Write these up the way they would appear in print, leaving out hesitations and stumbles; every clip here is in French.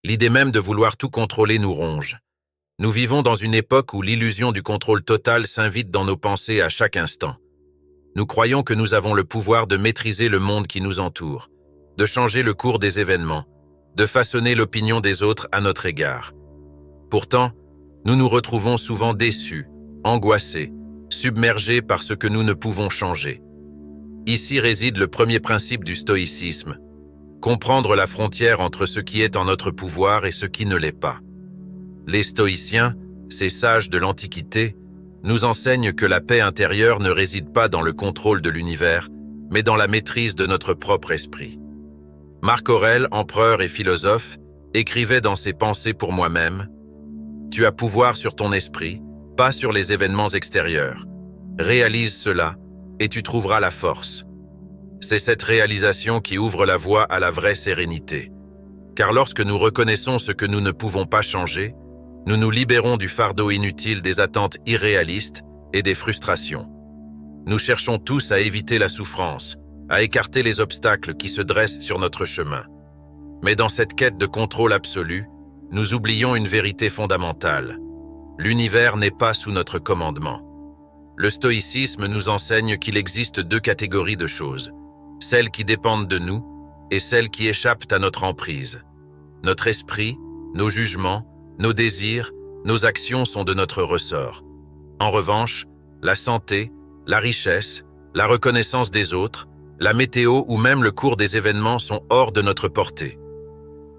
L'idée même de vouloir tout contrôler nous ronge. Nous vivons dans une époque où l'illusion du contrôle total s'invite dans nos pensées à chaque instant. Nous croyons que nous avons le pouvoir de maîtriser le monde qui nous entoure, de changer le cours des événements, de façonner l'opinion des autres à notre égard. Pourtant, nous nous retrouvons souvent déçus, angoissés, submergés par ce que nous ne pouvons changer. Ici réside le premier principe du stoïcisme, comprendre la frontière entre ce qui est en notre pouvoir et ce qui ne l'est pas. Les stoïciens, ces sages de l'Antiquité, nous enseignent que la paix intérieure ne réside pas dans le contrôle de l'univers, mais dans la maîtrise de notre propre esprit. Marc Aurèle, empereur et philosophe, écrivait dans ses Pensées pour moi-même « Tu as pouvoir sur ton esprit, pas sur les événements extérieurs. Réalise cela, et tu trouveras la force. » C'est cette réalisation qui ouvre la voie à la vraie sérénité. Car lorsque nous reconnaissons ce que nous ne pouvons pas changer, nous nous libérons du fardeau inutile des attentes irréalistes et des frustrations. Nous cherchons tous à éviter la souffrance, à écarter les obstacles qui se dressent sur notre chemin. Mais dans cette quête de contrôle absolu, nous oublions une vérité fondamentale. L'univers n'est pas sous notre commandement. Le stoïcisme nous enseigne qu'il existe deux catégories de choses, celles qui dépendent de nous et celles qui échappent à notre emprise. Notre esprit, nos jugements, nos désirs, nos actions sont de notre ressort. En revanche, la santé, la richesse, la reconnaissance des autres, la météo ou même le cours des événements sont hors de notre portée.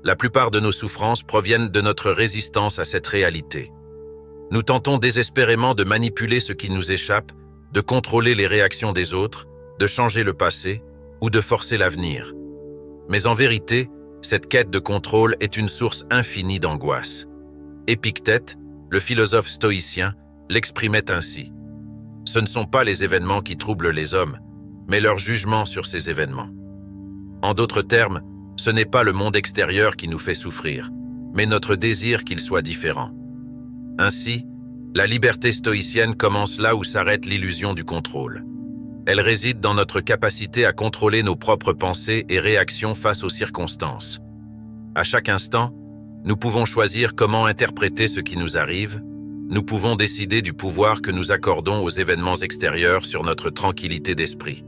La plupart de nos souffrances proviennent de notre résistance à cette réalité. Nous tentons désespérément de manipuler ce qui nous échappe, de contrôler les réactions des autres, de changer le passé ou de forcer l'avenir. Mais en vérité, cette quête de contrôle est une source infinie d'angoisse. Épictète, le philosophe stoïcien, l'exprimait ainsi. Ce ne sont pas les événements qui troublent les hommes, mais leur jugement sur ces événements. En d'autres termes, ce n'est pas le monde extérieur qui nous fait souffrir, mais notre désir qu'il soit différent. Ainsi, la liberté stoïcienne commence là où s'arrête l'illusion du contrôle. Elle réside dans notre capacité à contrôler nos propres pensées et réactions face aux circonstances. À chaque instant, nous pouvons choisir comment interpréter ce qui nous arrive, nous pouvons décider du pouvoir que nous accordons aux événements extérieurs sur notre tranquillité d'esprit.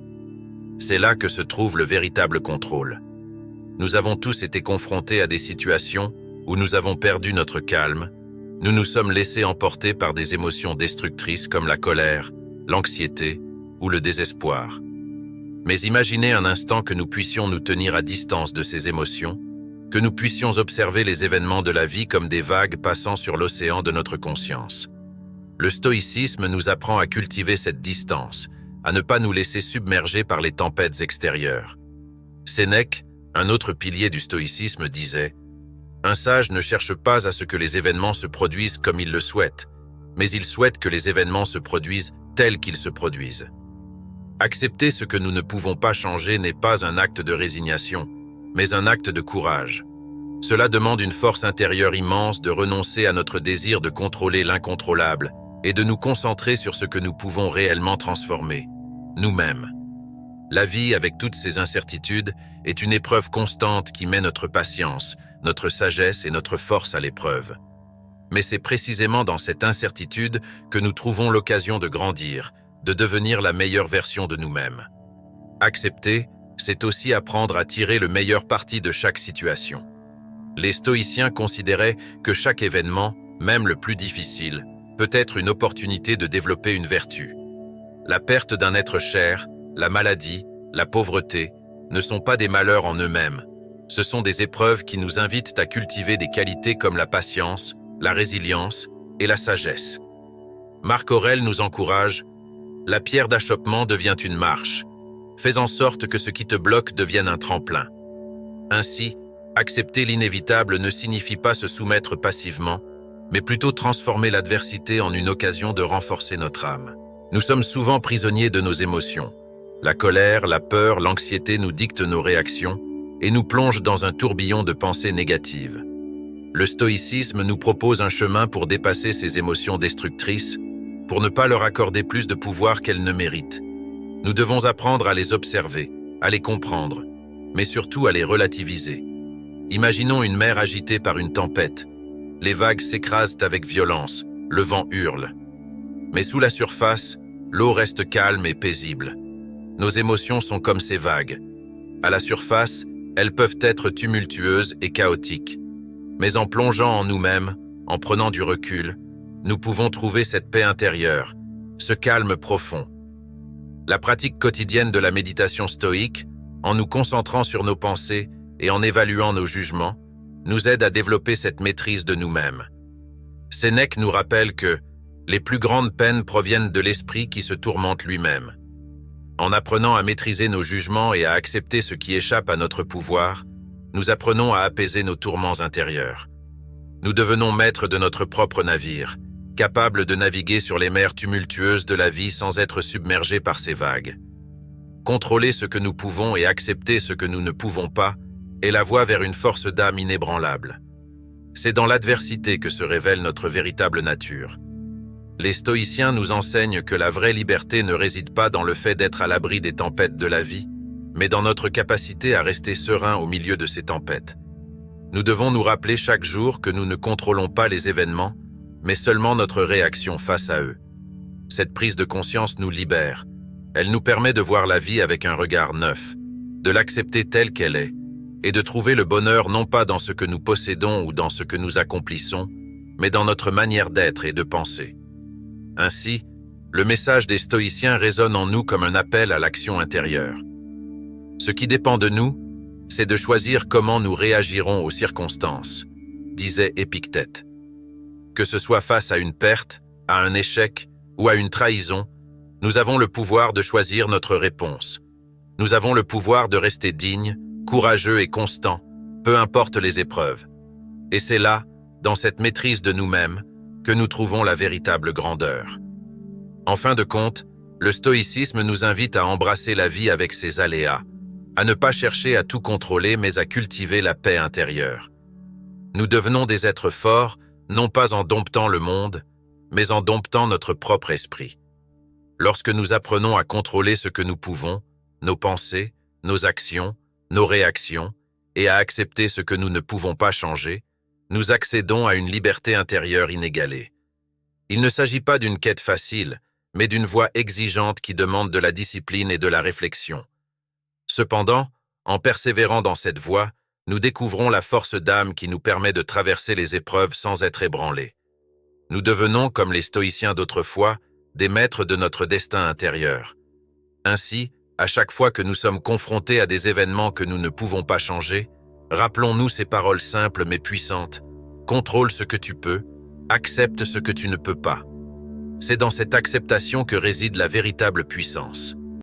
C'est là que se trouve le véritable contrôle. Nous avons tous été confrontés à des situations où nous avons perdu notre calme, nous nous sommes laissés emporter par des émotions destructrices comme la colère, l'anxiété ou le désespoir. Mais imaginez un instant que nous puissions nous tenir à distance de ces émotions, que nous puissions observer les événements de la vie comme des vagues passant sur l'océan de notre conscience. Le stoïcisme nous apprend à cultiver cette distance, à ne pas nous laisser submerger par les tempêtes extérieures. Sénèque, un autre pilier du stoïcisme, disait « Un sage ne cherche pas à ce que les événements se produisent comme il le souhaite, mais il souhaite que les événements se produisent tels qu'ils se produisent. » Accepter ce que nous ne pouvons pas changer n'est pas un acte de résignation, mais un acte de courage. Cela demande une force intérieure immense de renoncer à notre désir de contrôler l'incontrôlable et de nous concentrer sur ce que nous pouvons réellement transformer, nous-mêmes. La vie, avec toutes ses incertitudes, est une épreuve constante qui met notre patience, notre sagesse et notre force à l'épreuve. Mais c'est précisément dans cette incertitude que nous trouvons l'occasion de grandir, de devenir la meilleure version de nous-mêmes. Accepter, c'est aussi apprendre à tirer le meilleur parti de chaque situation. Les stoïciens considéraient que chaque événement, même le plus difficile, peut être une opportunité de développer une vertu. La perte d'un être cher, la maladie, la pauvreté, ne sont pas des malheurs en eux-mêmes. Ce sont des épreuves qui nous invitent à cultiver des qualités comme la patience, la résilience et la sagesse. Marc Aurèle nous encourage « La pierre d'achoppement devient une marche. Fais en sorte que ce qui te bloque devienne un tremplin. » Ainsi, accepter l'inévitable ne signifie pas se soumettre passivement, mais plutôt transformer l'adversité en une occasion de renforcer notre âme. Nous sommes souvent prisonniers de nos émotions. La colère, la peur, l'anxiété nous dictent nos réactions et nous plongent dans un tourbillon de pensées négatives. Le stoïcisme nous propose un chemin pour dépasser ces émotions destructrices, pour ne pas leur accorder plus de pouvoir qu'elles ne méritent. Nous devons apprendre à les observer, à les comprendre, mais surtout à les relativiser. Imaginons une mer agitée par une tempête. Les vagues s'écrasent avec violence, le vent hurle. Mais sous la surface, l'eau reste calme et paisible. Nos émotions sont comme ces vagues. À la surface, elles peuvent être tumultueuses et chaotiques. Mais en plongeant en nous-mêmes, en prenant du recul, nous pouvons trouver cette paix intérieure, ce calme profond. La pratique quotidienne de la méditation stoïque, en nous concentrant sur nos pensées et en évaluant nos jugements, nous aide à développer cette maîtrise de nous-mêmes. Sénèque nous rappelle que les plus grandes peines proviennent de l'esprit qui se tourmente lui-même. En apprenant à maîtriser nos jugements et à accepter ce qui échappe à notre pouvoir, nous apprenons à apaiser nos tourments intérieurs. Nous devenons maîtres de notre propre navire, capables de naviguer sur les mers tumultueuses de la vie sans être submergés par ces vagues. Contrôler ce que nous pouvons et accepter ce que nous ne pouvons pas est la voie vers une force d'âme inébranlable. C'est dans l'adversité que se révèle notre véritable nature. Les stoïciens nous enseignent que la vraie liberté ne réside pas dans le fait d'être à l'abri des tempêtes de la vie, mais dans notre capacité à rester serein au milieu de ces tempêtes. Nous devons nous rappeler chaque jour que nous ne contrôlons pas les événements, mais seulement notre réaction face à eux. Cette prise de conscience nous libère. Elle nous permet de voir la vie avec un regard neuf, de l'accepter telle qu'elle est, et de trouver le bonheur non pas dans ce que nous possédons ou dans ce que nous accomplissons, mais dans notre manière d'être et de penser. Ainsi, le message des stoïciens résonne en nous comme un appel à l'action intérieure. Ce qui dépend de nous, c'est de choisir comment nous réagirons aux circonstances, disait Épictète. Que ce soit face à une perte, à un échec ou à une trahison, nous avons le pouvoir de choisir notre réponse. Nous avons le pouvoir de rester dignes, courageux et constants, peu importe les épreuves. Et c'est là, dans cette maîtrise de nous-mêmes, que nous trouvons la véritable grandeur. En fin de compte, le stoïcisme nous invite à embrasser la vie avec ses aléas, à ne pas chercher à tout contrôler mais à cultiver la paix intérieure. Nous devenons des êtres forts, non pas en domptant le monde, mais en domptant notre propre esprit. Lorsque nous apprenons à contrôler ce que nous pouvons, nos pensées, nos actions, nos réactions, et à accepter ce que nous ne pouvons pas changer, nous accédons à une liberté intérieure inégalée. Il ne s'agit pas d'une quête facile, mais d'une voie exigeante qui demande de la discipline et de la réflexion. Cependant, en persévérant dans cette voie, nous découvrons la force d'âme qui nous permet de traverser les épreuves sans être ébranlés. Nous devenons, comme les stoïciens d'autrefois, des maîtres de notre destin intérieur. Ainsi, à chaque fois que nous sommes confrontés à des événements que nous ne pouvons pas changer, rappelons-nous ces paroles simples mais puissantes. Contrôle ce que tu peux, accepte ce que tu ne peux pas. C'est dans cette acceptation que réside la véritable puissance.